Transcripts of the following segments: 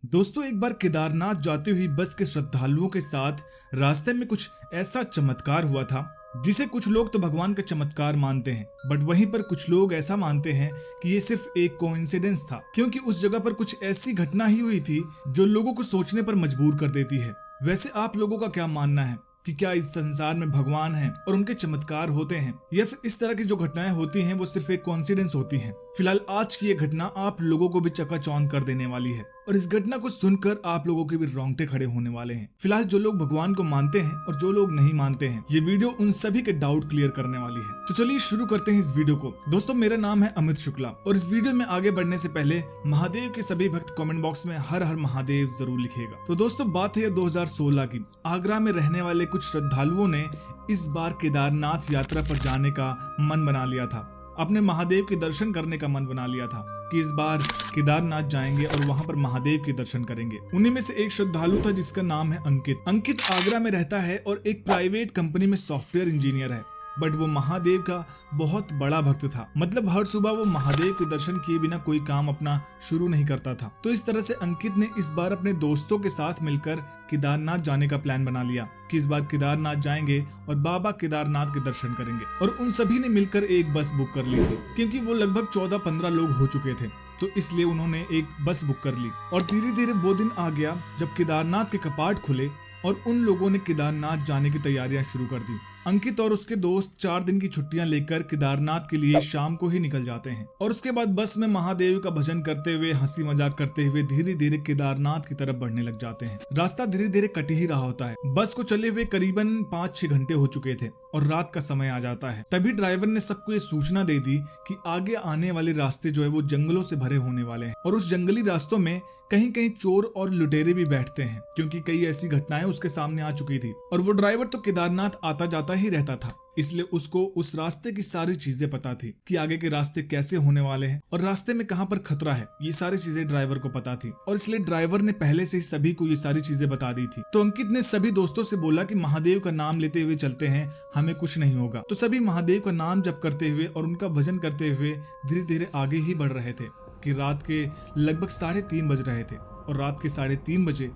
दोस्तों, एक बार केदारनाथ जाती हुई बस के श्रद्धालुओं के साथ रास्ते में कुछ ऐसा चमत्कार हुआ था जिसे कुछ लोग तो भगवान का चमत्कार मानते हैं, बट वहीं पर कुछ लोग ऐसा मानते हैं कि ये सिर्फ एक कोइंसिडेंस था, क्योंकि उस जगह पर कुछ ऐसी घटना ही हुई थी जो लोगों को सोचने पर मजबूर कर देती है। वैसे आप लोगों का क्या मानना है कि क्या इस संसार में भगवान हैं और उनके चमत्कार होते हैं, या फिर इस तरह की जो घटनाएं होती हैं वो सिर्फ एक कोइंसिडेंस होती हैं? फिलहाल आज की ये घटना आप लोगों को भी चकाचौंध कर देने वाली है और इस घटना को सुनकर आप लोगों के भी रोंगटे खड़े होने वाले हैं। फिलहाल जो लोग भगवान को मानते हैं और जो लोग नहीं मानते हैं, ये वीडियो उन सभी के डाउट क्लियर करने वाली है। तो चलिए शुरू करते हैं इस वीडियो को। दोस्तों, मेरा नाम है अमित शुक्ला और इस वीडियो में आगे बढ़ने से पहले महादेव के सभी भक्त कमेंट बॉक्स में हर हर महादेव जरूर लिखेगा। तो दोस्तों, बात है 2016 की। आगरा में रहने वाले कुछ श्रद्धालुओं ने इस बार केदारनाथ यात्रा पर जाने का मन बना लिया था, अपने महादेव के दर्शन करने का मन बना लिया था कि इस बार केदारनाथ जाएंगे और वहां पर महादेव के दर्शन करेंगे। उन्हीं में से एक श्रद्धालु था जिसका नाम है अंकित। अंकित आगरा में रहता है और एक प्राइवेट कंपनी में सॉफ्टवेयर इंजीनियर है, बट वो महादेव का बहुत बड़ा भक्त था। मतलब हर सुबह वो महादेव के दर्शन किए बिना कोई काम अपना शुरू नहीं करता था। तो इस तरह से अंकित ने इस बार अपने दोस्तों के साथ मिलकर केदारनाथ जाने का प्लान बना लिया कि इस बार केदारनाथ जाएंगे और बाबा केदारनाथ के दर्शन करेंगे। और उन सभी ने मिलकर एक बस बुक कर ली थी, क्योंकि वो लगभग 14-15 लोग हो चुके थे, तो इसलिए उन्होंने एक बस बुक कर ली। और धीरे धीरे वो दिन आ गया जब केदारनाथ के कपाट खुले और उन लोगों ने केदारनाथ जाने की तैयारियां शुरू कर दी। अंकित और उसके दोस्त 4 दिन की छुट्टियां लेकर केदारनाथ के लिए शाम को ही निकल जाते हैं और उसके बाद बस में महादेव का भजन करते हुए, हंसी मजाक करते हुए धीरे धीरे केदारनाथ की तरफ बढ़ने लग जाते हैं। रास्ता धीरे धीरे कट ही रहा होता है। बस को चले हुए करीबन 5-6 घंटे हो चुके थे और रात का समय आ जाता है। तभी ड्राइवर ने सबको ये सूचना दे दी कि आगे आने वाले रास्ते जो है वो जंगलों से भरे होने वाले हैं और उस जंगली रास्तों में कहीं कहीं चोर और लुटेरे भी बैठते हैं, क्योंकि कई ऐसी घटनाएं उसके सामने आ चुकी थी। और वो ड्राइवर तो केदारनाथ आता जाता ही रहता था, इसलिए उसको उस रास्ते की सारी चीजें पता थी कि आगे के रास्ते कैसे होने वाले हैं और रास्ते में कहां पर खतरा है। ये सारी चीजें ड्राइवर को पता थी और इसलिए ड्राइवर ने पहले से ही सभी को ये सारी चीजें बता दी थी। तो अंकित ने सभी दोस्तों से बोला कि महादेव का नाम लेते हुए चलते हैं, हमें कुछ नहीं होगा। तो सभी महादेव का नाम जप करते हुए और उनका भजन करते हुए धीरे धीरे आगे ही बढ़ रहे थे कि रात के लगभग 3:30 बज रहे थे। और रात के 3:30 बजे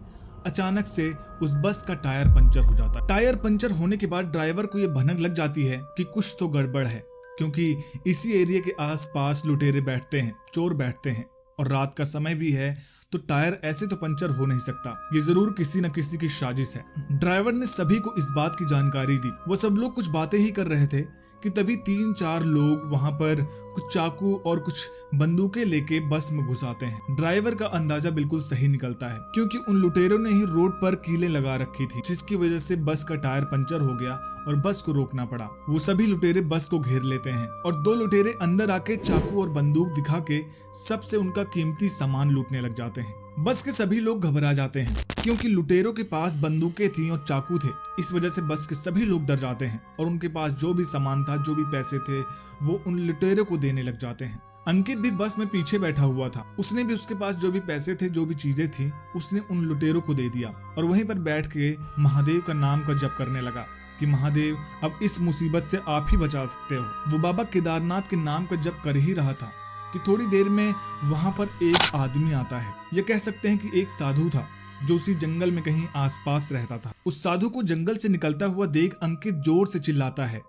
अचानक से उस बस का टायर पंचर हो जाता। टायर पंचर होने के बाद ड्राइवर को ये भनक लग जाती है कि कुछ तो गड़बड़ है, क्योंकि इसी एरिया के आसपास लुटेरे बैठते हैं, चोर बैठते हैं और रात का समय भी है, तो टायर ऐसे तो पंचर हो नहीं सकता। ये जरूर किसी न किसी की साजिश है। ड्राइवर ने सभी को इस बात की जानकारी दी। वो सब लोग कुछ बातें ही कर रहे थे कि तभी 3-4 लोग वहां पर कुछ चाकू और कुछ बंदूकें लेके बस में घुस आते हैं। ड्राइवर का अंदाजा बिल्कुल सही निकलता है, क्योंकि उन लुटेरों ने ही रोड पर कीलें लगा रखी थी, जिसकी वजह से बस का टायर पंचर हो गया और बस को रोकना पड़ा। वो सभी लुटेरे बस को घेर लेते हैं और 2 लुटेरे अंदर आके चाकू और बंदूक दिखा के सबसे उनका कीमती सामान लूटने लग जाते हैं। बस के सभी लोग घबरा जाते हैं, क्योंकि लुटेरों के पास बंदूकें थी और चाकू थे। इस वजह से बस के सभी लोग डर जाते हैं और उनके पास जो भी सामान था, जो भी पैसे थे, वो उन लुटेरों को देने लग जाते हैं। अंकित भी बस में पीछे बैठा हुआ था। उसने भी उसके पास जो भी पैसे थे, जो भी चीजें थी, उसने उन लुटेरों को दे दिया और वहीं पर बैठ के महादेव का नाम का जप करने लगा कि महादेव, अब इस मुसीबत से आप ही बचा सकते हो। वो बाबा केदारनाथ के नाम का जप कर ही रहा था कि थोड़ी देर में वहां पर एक आदमी आता है। ये कह सकते हैं कि एक साधु था जो उसी जंगल में कहीं आसपास रहता था। उस साधु को जंगल से निकलता हुआ देख अंकित जोर से चिल्लाता है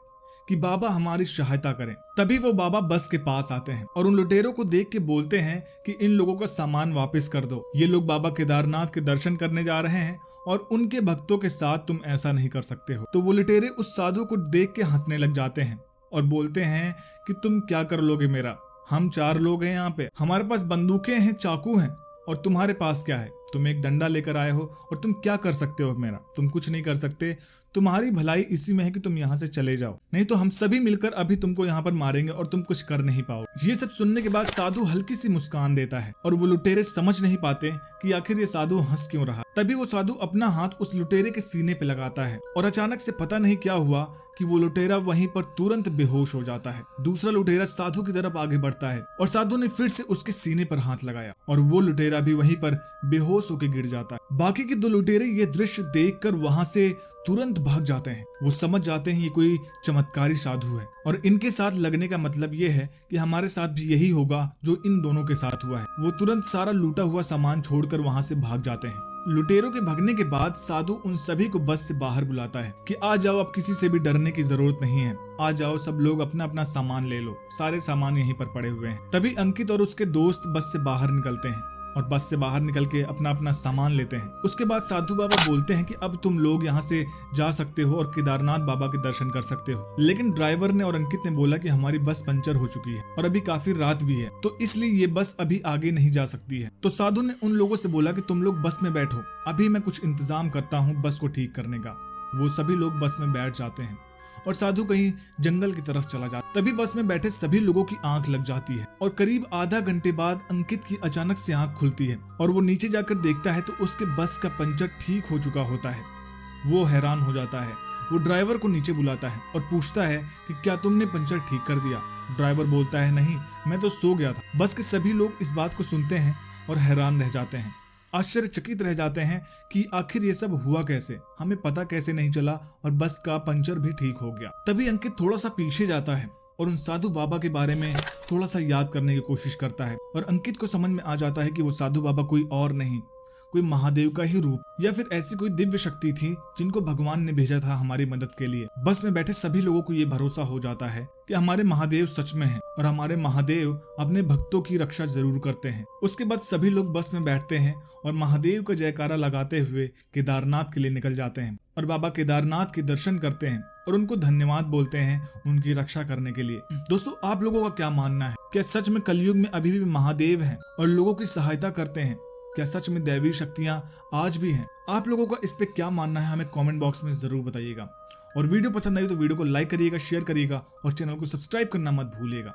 कि बाबा हमारी सहायता करें। तभी वो बाबा बस के पास आते हैं और उन लुटेरों को देख के बोलते हैं कि इन लोगों का सामान वापस कर दो। ये लोग बाबा केदारनाथ के दर्शन करने जा रहे हैं और उनके भक्तों के साथ तुम ऐसा नहीं कर सकते हो। तो वो लुटेरे उस साधु को देख के हंसने लग जाते हैं और बोलते हैं कि तुम क्या कर लोगे मेरा, हम 4 लोग हैं यहाँ पे, हमारे पास बंदूकें हैं, चाकू हैं, और तुम्हारे पास क्या है? तुम एक डंडा लेकर आए हो और तुम क्या कर सकते हो मेरा? तुम कुछ नहीं कर सकते। तुम्हारी भलाई इसी में है कि तुम यहाँ से चले जाओ, नहीं तो हम सभी मिलकर अभी तुमको यहाँ पर मारेंगे और तुम कुछ कर नहीं पाओ। ये सब सुनने के बाद साधु हल्की सी मुस्कान देता है और वो लुटेरे समझ नहीं पाते कि आखिर ये साधु हंस क्यों रहा। तभी वो साधु अपना हाथ उस लुटेरे के सीने पे लगाता है और अचानक से पता नहीं क्या हुआ कि वो लुटेरा वहीं पर तुरंत बेहोश हो जाता है। दूसरा लुटेरा साधु की तरफ आगे बढ़ता है और साधु ने फिर से उसके सीने पर हाथ लगाया और वो लुटेरा भी वहीं पर बेहोश होकर गिर जाता है। बाकी के 2 लुटेरे ये दृश्य देखकर वहां से तुरंत सब भाग जाते हैं। वो समझ जाते हैं ये कोई चमत्कारी साधु है और इनके साथ लगने का मतलब ये है कि हमारे साथ भी यही होगा जो इन दोनों के साथ हुआ है। वो तुरंत सारा लूटा हुआ सामान छोड़कर वहां से भाग जाते हैं। लुटेरों के भागने के बाद साधु उन सभी को बस से बाहर बुलाता है कि आ जाओ, अब किसी से भी डरने की जरूरत नहीं है, आ जाओ सब लोग, अपना अपना सामान ले लो, सारे सामान यहीं पर पड़े हुए हैं। तभी अंकित और उसके दोस्त बस से बाहर निकलते हैं और बस से बाहर निकल के अपना अपना सामान लेते हैं। उसके बाद साधु बाबा बोलते हैं कि अब तुम लोग यहाँ से जा सकते हो और केदारनाथ बाबा के दर्शन कर सकते हो। लेकिन ड्राइवर ने और अंकित ने बोला कि हमारी बस पंचर हो चुकी है और अभी काफी रात भी है, तो इसलिए ये बस अभी आगे नहीं जा सकती है। तो साधु ने उन लोगों से बोला कि तुम लोग बस में बैठो, अभी मैं कुछ इंतजाम करता हूँ बस को ठीक करने का। वो सभी लोग बस में बैठ जाते हैं और साधु कहीं जंगल की तरफ चला जाता। तभी बस में बैठे सभी लोगों की आंख लग जाती है और करीब आधा घंटे बाद अंकित की अचानक से आंख खुलती है और वो नीचे जाकर देखता है तो उसके बस का पंचर ठीक हो चुका होता है। वो हैरान हो जाता है। वो ड्राइवर को नीचे बुलाता है और पूछता है कि क्या तुमने पंचर ठीक कर दिया? ड्राइवर बोलता है नहीं, मैं तो सो गया था। बस के सभी लोग इस बात को सुनते हैं और हैरान रह जाते हैं, आश्चर्यचकित रह जाते हैं कि आखिर ये सब हुआ कैसे, हमें पता कैसे नहीं चला और बस का पंचर भी ठीक हो गया। तभी अंकित थोड़ा सा पीछे जाता है और उन साधु बाबा के बारे में थोड़ा सा याद करने की कोशिश करता है और अंकित को समझ में आ जाता है कि वो साधु बाबा कोई और नहीं, कोई महादेव का ही रूप या फिर ऐसी कोई दिव्य शक्ति थी जिनको भगवान ने भेजा था हमारी मदद के लिए। बस में बैठे सभी लोगों को ये भरोसा हो जाता है कि हमारे महादेव सच में हैं और हमारे महादेव अपने भक्तों की रक्षा जरूर करते हैं। उसके बाद सभी लोग बस में बैठते हैं और महादेव का जयकारा लगाते हुए केदारनाथ के लिए निकल जाते हैं और बाबा केदारनाथ के दर्शन करते हैं और उनको धन्यवाद बोलते हैं उनकी रक्षा करने के लिए। दोस्तों, आप लोगों का क्या मानना है? क्या सच में कलयुग में अभी भी महादेव हैं और लोगों की सहायता करते हैं? क्या सच में दैवी शक्तियां आज भी हैं? आप लोगों का इस पे क्या मानना है हमें कमेंट बॉक्स में जरूर बताइएगा। और वीडियो पसंद आई तो वीडियो को लाइक करिएगा, शेयर करिएगा और चैनल को सब्सक्राइब करना मत भूलिएगा।